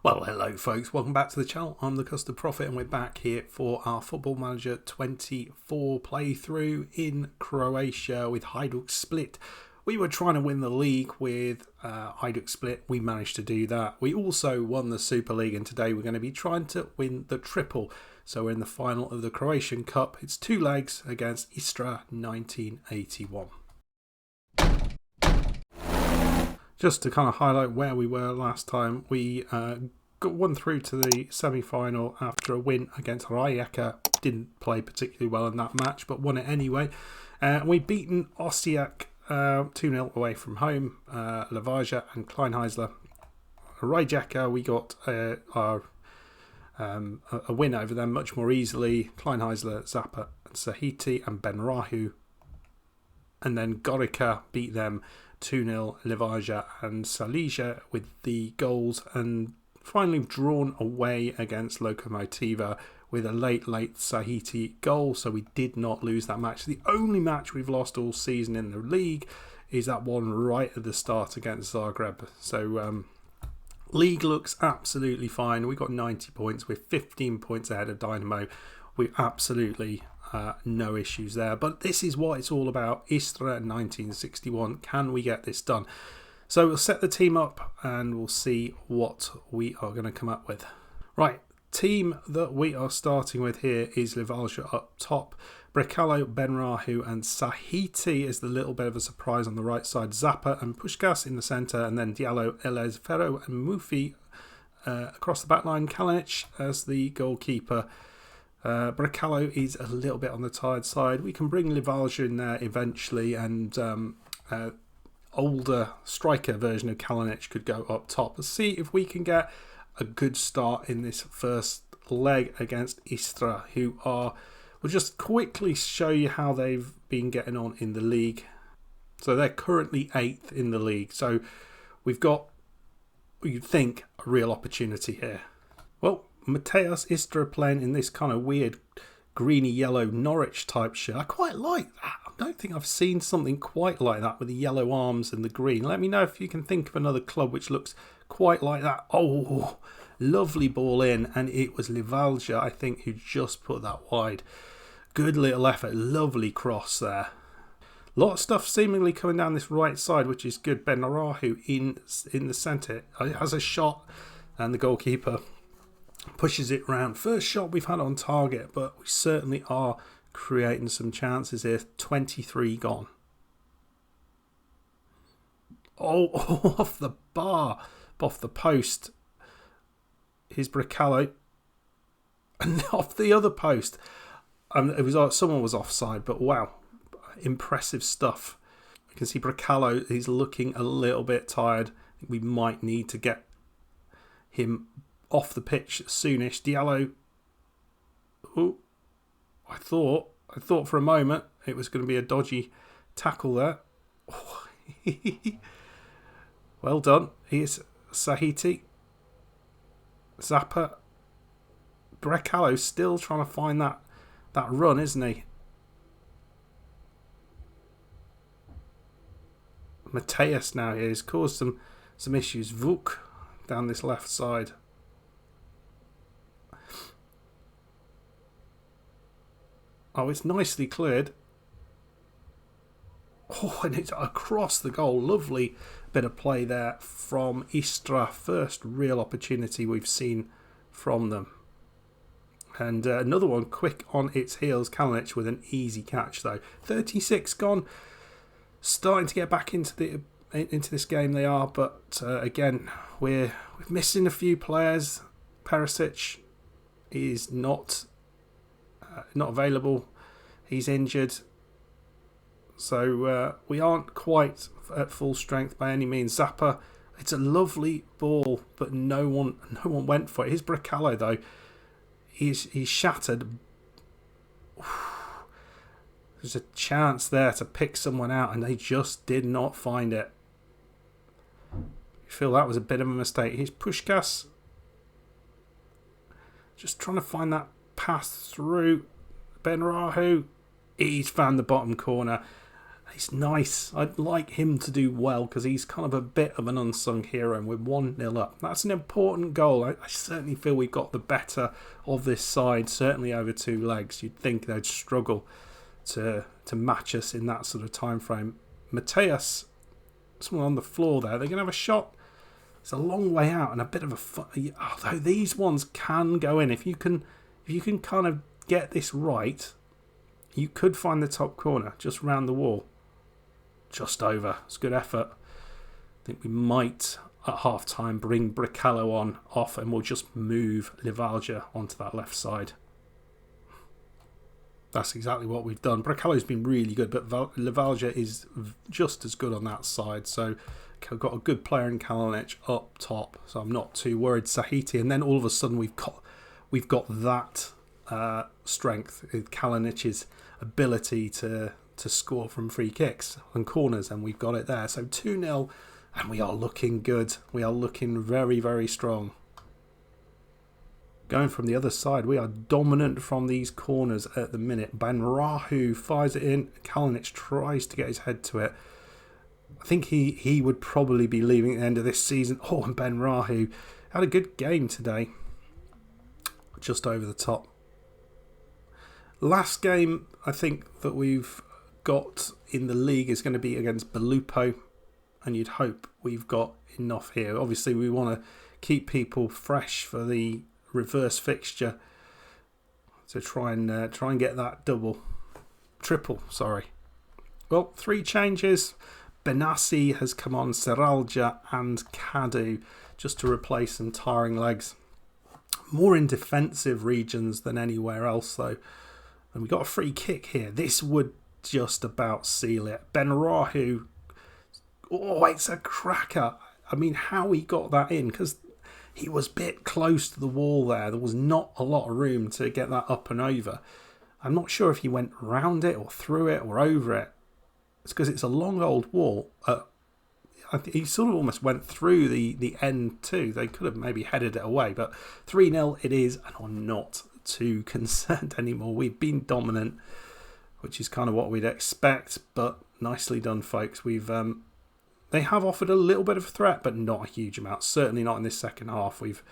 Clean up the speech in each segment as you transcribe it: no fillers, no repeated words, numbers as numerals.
Well, hello folks, welcome back to the channel. I'm the Custard Prophet and we're back here for our Football Manager 24 playthrough in Croatia with Hadjuk Split. We were trying to win the league with Hadjuk Split. We managed to do that. We also won the Super League and today we're going to be trying to win the Triple. So we're in the final of the Croatian Cup. It's 2 legs against Istra 1981. Just to kind of highlight where we were last time, we got one through to the semi-final after a win against Rijeka. Didn't play particularly well in that match, but won it anyway. We've beaten Osijek 2-0 away from home, Levaja and Kleinheisler. Rijeka, we got a win over them much more easily. Kleinheisler, Zappa, and Sahiti and Benrahu. And then Gorica beat them 2-0, Levaja and Salija with the goals, and finally drawn away against Lokomotiva with a late Sahiti goal, so we did not lose that match. The only match we've lost all season in the league is that one right at the start against Zagreb. So league looks absolutely fine. We got 90 points. We're 15 points ahead of Dynamo. We absolutely no issues there, but this is what it's all about. Istra 1961. Can we get this done? So we'll set the team up and we'll see what we are going to come up with. Right, team that we are starting with here is Levaja up top, Brekalo, Benrahu and Sahiti is the little bit of a surprise on the right side, Zappa and Pushkas in the centre, and then Diallo, Elez, Ferro and Mufi across the back line, Kalinic as the goalkeeper. Brekalo is a little bit on the tired side. We can bring Levaja in there eventually, and older striker version of Kalinic could go up top. Let's see if we can get a good start in this first leg against Istra, who are... We'll just quickly show you how they've been getting on in the league. So they're currently 8th in the league. So we've got, you'd think, a real opportunity here. Well, Mateus Istra playing in this kind of weird greeny yellow Norwich type shirt. I quite like that. I don't think I've seen something quite like that with the yellow arms and the green. Let me know if you can think of another club which looks quite like that. Oh, lovely ball in, and it was Levaja, I think, who just put that wide. Good little effort, lovely cross there. A lot of stuff seemingly coming down this right side, which is good. Benrahu in the centre has a shot, and the goalkeeper pushes it round. First shot we've had on target, but we certainly are creating some chances here. 23 gone. Oh, off the bar, off the post. Here's Brekalo. And off the other post. It was someone was offside, but wow, impressive stuff. You can see Brekalo, he's looking a little bit tired. I think we might need to get him off the pitch soonish. Diallo. Oh, I thought for a moment it was going to be a dodgy tackle there. Oh. Well done. Here's Sahiti. Zappa. Brekalo still trying to find that run, isn't he? Mateus now here has caused some issues. Vuk down this left side. Oh, it's nicely cleared. Oh, and it's across the goal. Lovely bit of play there from Istra. First real opportunity we've seen from them. And another one quick on its heels. Kalinic with an easy catch though. 36 gone. Starting to get back into this game they are, but again we're missing a few players. Perisic is not available. He's injured. So we aren't quite at full strength by any means. Zappa, it's a lovely ball, but no one went for it. Here's Brekalo though. He's shattered. There's a chance there to pick someone out and they just did not find it. I feel that was a bit of a mistake. Here's Pushkas. Just trying to find that pass through. Benrahu. He's found the bottom corner. It's nice. I'd like him to do well because he's kind of a bit of an unsung hero, and we're 1-0 up. That's an important goal. I certainly feel we've got the better of this side, certainly over 2 legs. You'd think they'd struggle to match us in that sort of time frame. Mateus, someone on the floor there. They're going to have a shot. It's a long way out and a bit of a... Although these ones can go in. If you can kind of get this right, you could find the top corner just round the wall. Just over. It's good effort. I think we might, at half-time, bring Bricalo off and we'll just move Livalja onto that left side. That's exactly what we've done. Bricalo's been really good, but Livalja is just as good on that side. So I've got a good player in Kalinic up top, so I'm not too worried. Sahiti, and then all of a sudden we've got that strength with Kalinic's ability to score from free kicks and corners, and we've got it there. So 2-0, and we are looking good. We are looking very, very strong. Going from the other side, we are dominant from these corners at the minute. Benrahu fires it in. Kalinic tries to get his head to it. I think he would probably be leaving at the end of this season. Oh, and Benrahu had a good game today. Just over the top. Last game I think that we've got in the league is going to be against Belupo, and you'd hope we've got enough here. Obviously we want to keep people fresh for the reverse fixture, so try and get that triple. Well, 3 changes. Benassi has come on, Seralja and Kadu, just to replace some tiring legs. More in defensive regions than anywhere else though. And we got a free kick here. This would just about seal it. Benrahu, it's a cracker. I mean, how he got that in, because he was a bit close to the wall there. There was not a lot of room to get that up and over. I'm not sure if he went round it or through it or over it. It's because it's a long old wall. I think he sort of almost went through the end too. They could have maybe headed it away, but 3-0 it is, and I'm not too concerned anymore. We've been dominant, which is kind of what we'd expect, but nicely done, folks. They have offered a little bit of a threat, but not a huge amount. Certainly not in this second half. We've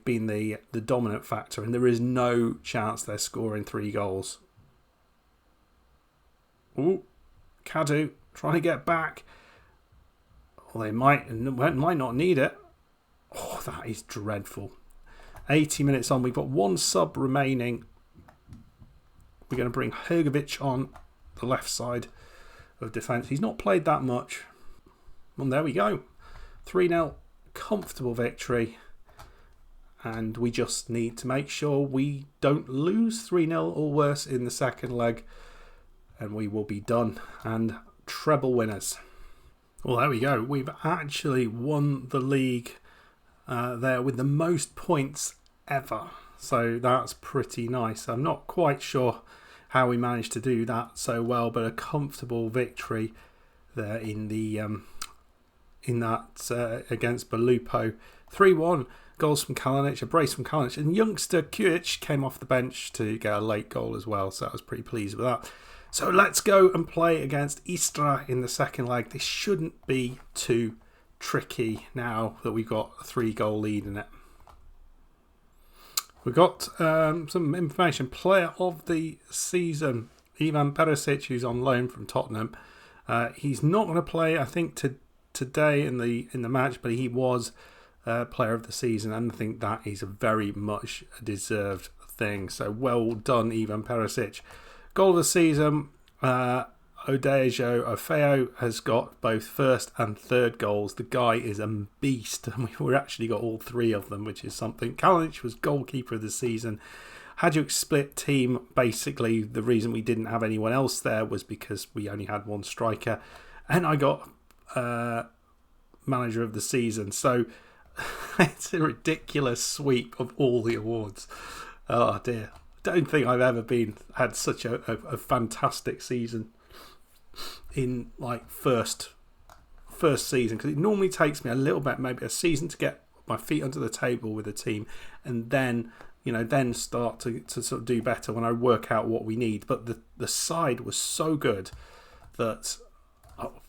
been the dominant factor, and there is no chance they're scoring 3 goals. Ooh, Kadu trying to get back. Well, they might not need it. Oh, that is dreadful. 80 minutes on. We've got 1 sub remaining. We're going to bring Hrgovic on the left side of defence. He's not played that much. And there we go. 3-0. Comfortable victory. And we just need to make sure we don't lose 3-0 or worse in the second leg. And we will be done. And treble winners. Well, there we go. We've actually won the league there with the most points ever. So that's pretty nice. I'm not quite sure how we managed to do that so well, but a comfortable victory there in that against Belupo. 3-1. Goals from Kalinic, a brace from Kalinic, and youngster Kujic came off the bench to get a late goal as well, so I was pretty pleased with that. So let's go and play against Istra in the second leg. This shouldn't be too tricky now that we've got a 3-goal lead in it. We've got some information. Player of the season, Ivan Perisic, who's on loan from Tottenham. He's not going to play, I think, today in the match, but he was player of the season, and I think that is a very much deserved thing. So well done, Ivan Perisic. Goal of the season, Odejo Ofeo has got both first and third goals. The guy is a beast, and we've actually got all 3 of them, which is something. Kalinic was goalkeeper of the season. Hadjuk Split team, basically the reason we didn't have anyone else there was because we only had 1 striker. And I got manager of the season. So it's a ridiculous sweep of all the awards. Oh dear. Don't think I've ever had such a fantastic season in like first season, because it normally takes me a little bit, maybe a season, to get my feet under the table with a team, and then start to sort of do better when I work out what we need. But the side was so good that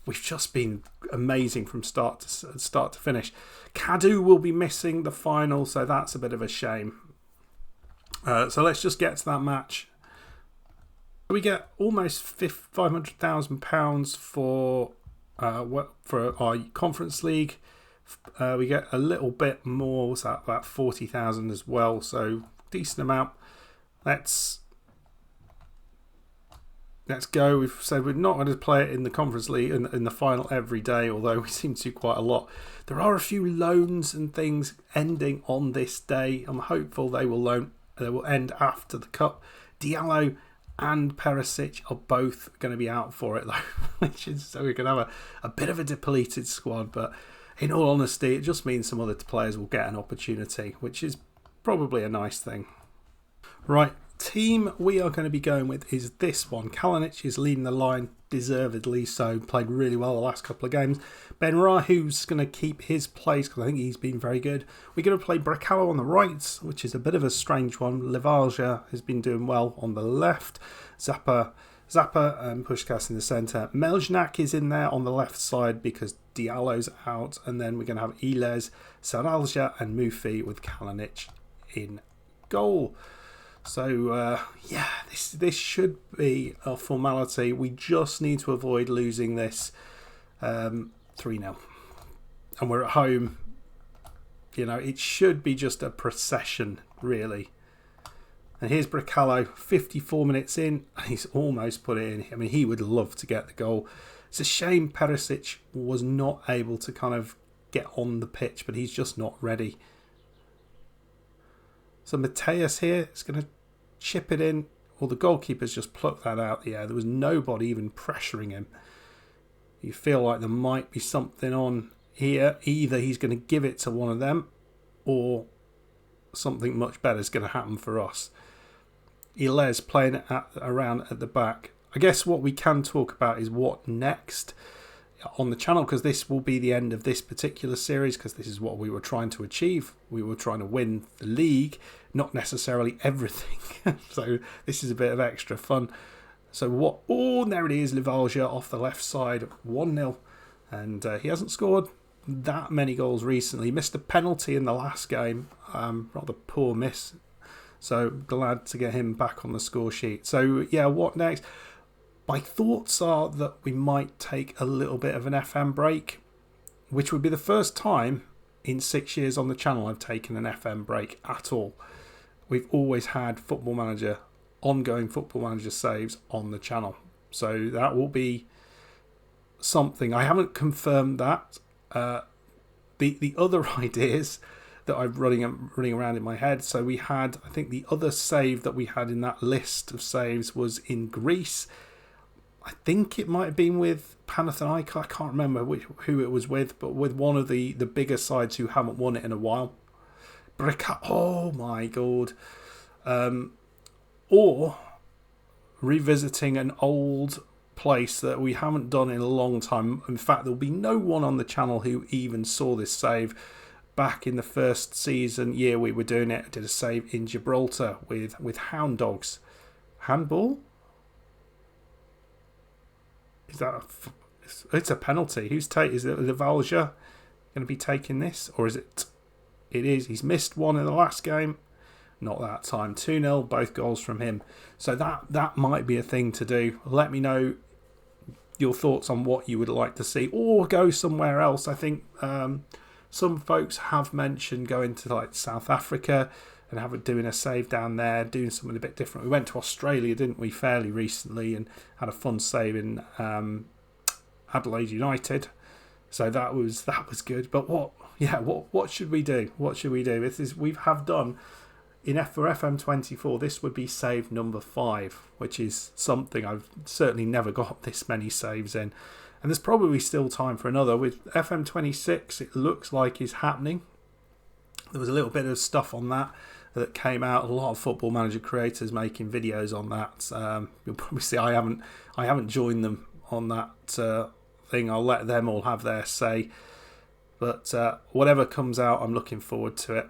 we've just been amazing from start to finish. Hajduk will be missing the final, so that's a bit of a shame. So let's just get to that match. We get almost £500,000 for our Conference League. We get a little bit more, was that about 40,000 as well, so decent amount. Let's go. We've said we're not going to play it in the Conference League in the final every day, although we seem to quite a lot. There are a few loans and things ending on this day. I'm hopeful they will end after the Cup. Diallo and Perisic are both going to be out for it, though, so we can have a bit of a depleted squad. But in all honesty, it just means some other players will get an opportunity, which is probably a nice thing. Right, team we are going to be going with is this one. Kalinic is leading the line, deservedly so. Played really well the last couple of games. Ben Rahu's going to keep his place because I think he's been very good. We're going to play Bracalo on the right, which is a bit of a strange one. Levalja has been doing well on the left. Zappa and Puskás in the centre. Meljnak is in there on the left side because Diallo's out. And then we're going to have Ilez, Saralja and Mufi with Kalinic in goal. So, this should be a formality. We just need to avoid losing this 3-0. And we're at home. You know, it should be just a procession, really. And here's Bracalo, 54 minutes in, and he's almost put it in. I mean, he would love to get the goal. It's a shame Perisic was not able to kind of get on the pitch, but he's just not ready. So Mateus here is going to chip it in. Well, the goalkeeper's just plucked that out the air. There was nobody even pressuring him. You feel like there might be something on here. Either he's going to give it to one of them or something much better is going to happen for us. Ilez playing it around at the back. I guess what we can talk about is what next on the channel, because this will be the end of this particular series, because this is what we were trying to achieve. We were trying to win the league, not necessarily everything. So this is a bit of extra fun. So there it is, Levalja off the left side, 1-0. And he hasn't scored that many goals recently. Missed a penalty in the last game, rather poor miss. So glad to get him back on the score sheet. So yeah, what next? My thoughts are that we might take a little bit of an FM break, which would be the first time in 6 years on the channel I've taken an FM break at all. We've always had ongoing Football Manager saves on the channel. So that will be something. I haven't confirmed that. The other ideas that I'm running around in my head. So we had, I think the other save that we had in that list of saves was in Greece. I think it might have been with Panathinaikos. I can't remember who it was with, but with one of the bigger sides who haven't won it in a while. Oh my God. Or revisiting an old place that we haven't done in a long time. In fact, there'll be no one on the channel who even saw this save. Back in the first year we were doing it, I did a save in Gibraltar with Hound Dogs. Handball? Is that it's a penalty? Is it Levalja going to be taking this, or is it? It is. He's missed one in the last game. Not that time. 2-0, both goals from him. So that might be a thing to do. Let me know your thoughts on what you would like to see, or go somewhere else. I think some folks have mentioned going to like South Africa and doing a save down there, doing something a bit different. We went to Australia, didn't we, fairly recently, and had a fun save in Adelaide United. So that was good. But what should we do? What should we do? We have done for FM24. This would be save number 5, which is something I've certainly never got this many saves in. And there's probably still time for another. With FM26, it looks like is happening. There was a little bit of stuff on that came out. A lot of Football Manager creators making videos on that. You'll probably see I haven't joined them on that thing. I'll let them all have their say. But whatever comes out, I'm looking forward to it.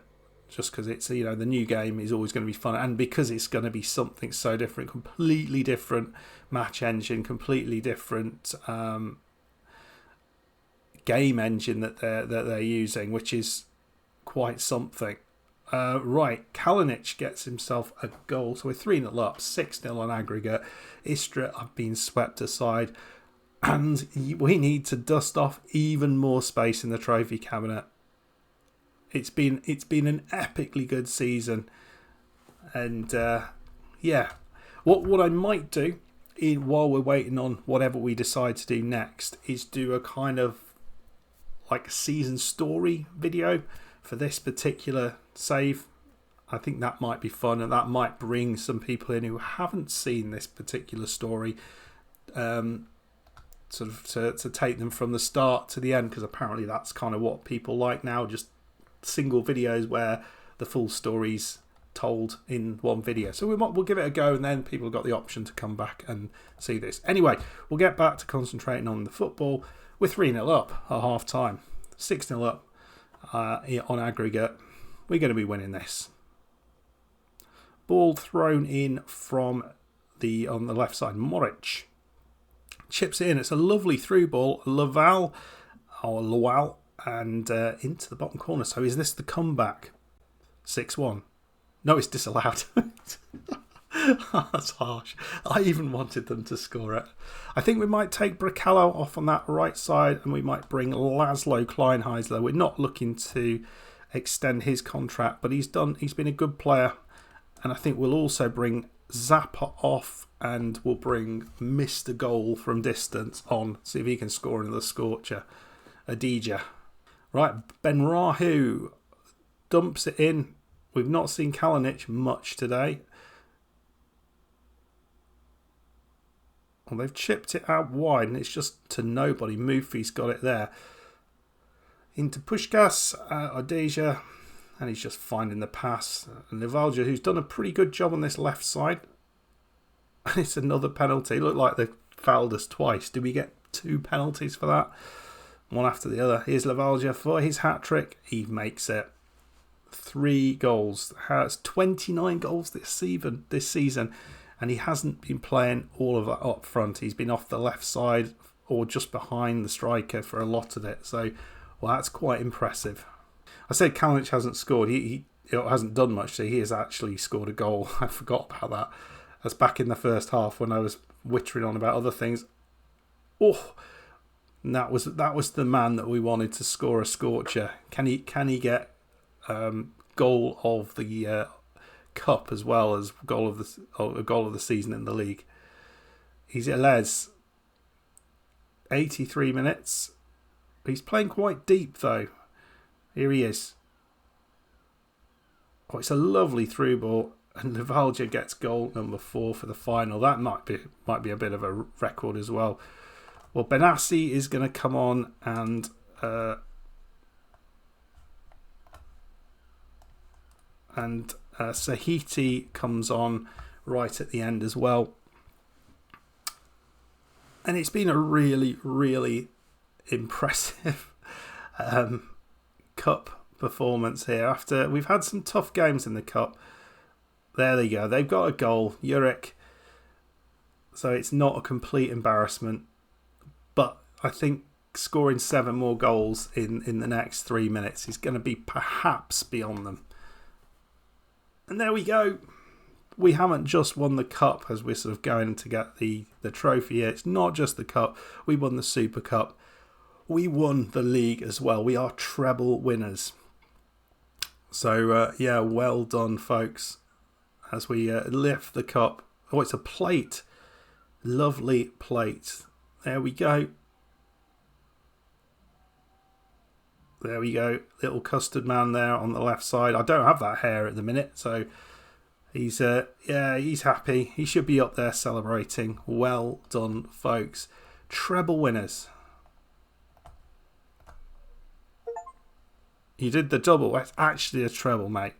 just because it's, the new game is always going to be fun, and because it's going to be something so different, completely different match engine, completely different game engine that they're using, which is quite something. Right, Kalinic gets himself a goal, so we're 3-0 up, 6-0 on aggregate. Istra have been swept aside, and we need to dust off even more space in the trophy cabinet. It's been an epically good season, and what I might do while we're waiting on whatever we decide to do next is do a kind of like a season story video for this particular save. I think that might be fun, and that might bring some people in who haven't seen this particular story, sort of to take them from the start to the end, because apparently that's kind of what people like now, just single videos where the full story's told in one video. So we'll give it a go, and then people have got the option to come back and see this. Anyway, we'll get back to concentrating on the football. We're 3-0 up at half time, 6-0 up on aggregate. We're going to be winning this. Ball thrown in from on the left side. Moric chips it in. It's a lovely through ball. Lowell, and into the bottom corner. So is this the comeback? 6-1. No, it's disallowed. That's harsh. I even wanted them to score it. I think we might take Bracalo off on that right side, and we might bring Laszlo Kleinheisler. We're not looking to extend his contract, but he's been a good player. And I think we'll also bring Zappa off, and we'll bring Mr. Goal from distance on. See if he can score another scorcher. Adija. Right, Benrahu dumps it in. We've not seen Kalinic much today. Well, they've chipped it out wide, and it's just to nobody. Mufi's got it there. Into Pushkas, Adija, and he's just finding the pass. And Livalja, who's done a pretty good job on this left side. And it's another penalty. Looked like they've fouled us twice. Do we get 2 penalties for that? One after the other. Here's Livalja for his hat-trick. He makes it. 3 goals. Has 29 goals this season. And he hasn't been playing all of that up front. He's been off the left side or just behind the striker for a lot of it. So, well, that's quite impressive. I said Kalinic hasn't scored. He hasn't done much. So he has actually scored a goal. I forgot about that. That's back in the first half when I was wittering on about other things. Oh, and that was the man that we wanted to score a scorcher. Can he get goal of the cup as well as goal of the season in the league? He's at Les. 83 minutes. He's playing quite deep though. Here he is. Oh, it's a lovely through ball, and Livalja gets goal number 4 for the final. That might be a bit of a record as well. Well, Benassi is going to come on, and Sahiti comes on right at the end as well. And it's been a really, really impressive cup performance here. After we've had some tough games in the cup. There they go. They've got a goal. Jurek. So it's not a complete embarrassment. But I think scoring 7 more goals in the next 3 minutes is going to be perhaps beyond them. And there we go. We haven't just won the cup as we're sort of going to get the trophy here. It's not just the cup. We won the Super Cup. We won the league as well. We are treble winners. So, well done, folks. As we lift the cup. Oh, it's a plate. Lovely plate. There we go. There we go. Little custard man there on the left side. I don't have that hair at the minute, so he's happy. He should be up there celebrating. Well done, folks. Treble winners. You did the double. It's actually a treble, mate.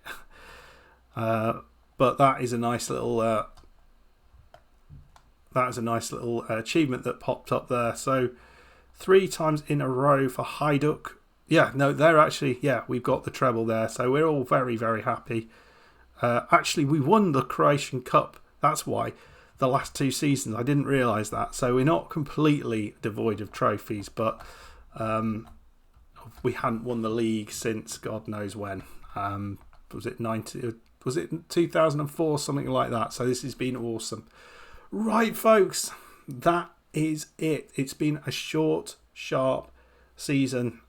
But that is a nice little achievement that popped up there. So 3 times in a row for Hajduk. Yeah, no, they're actually, we've got the treble there. So we're all very, very happy. Actually, we won the Croatian Cup. That's why the last 2 seasons. I didn't realise that. So we're not completely devoid of trophies, but we hadn't won the league since God knows when. Was it 2004, something like that? So this has been awesome. Right, folks, that is it. It's been a short, sharp season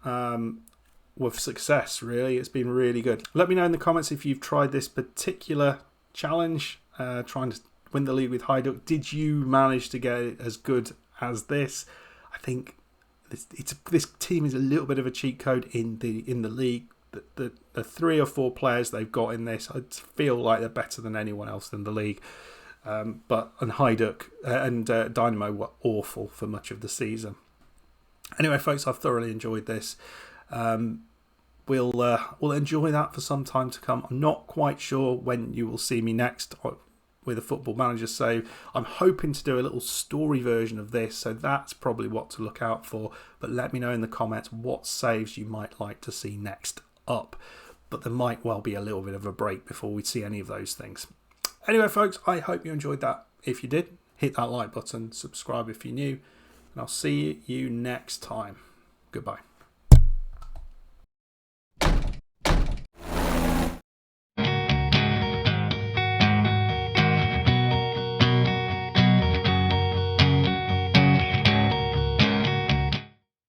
with success, really. It's been really good. Let me know in the comments if you've tried this particular challenge, trying to win the league with Hajduk. Did you manage to get it as good as this? I think this team is a little bit of a cheat code in the league. The 3 or 4 players they've got in this, I feel like they're better than anyone else in the league. But Hajduk and Dynamo were awful for much of the season. Anyway, folks, I've thoroughly enjoyed this. We'll enjoy that for some time to come. I'm not quite sure when you will see me next with a Football Manager, so I'm hoping to do a little story version of this, so that's probably what to look out for. But let me know in the comments what saves you might like to see next up. But there might well be a little bit of a break before we see any of those things. Anyway, folks, I hope you enjoyed that. If you did, hit that like button, subscribe if you're new, and I'll see you next time. Goodbye.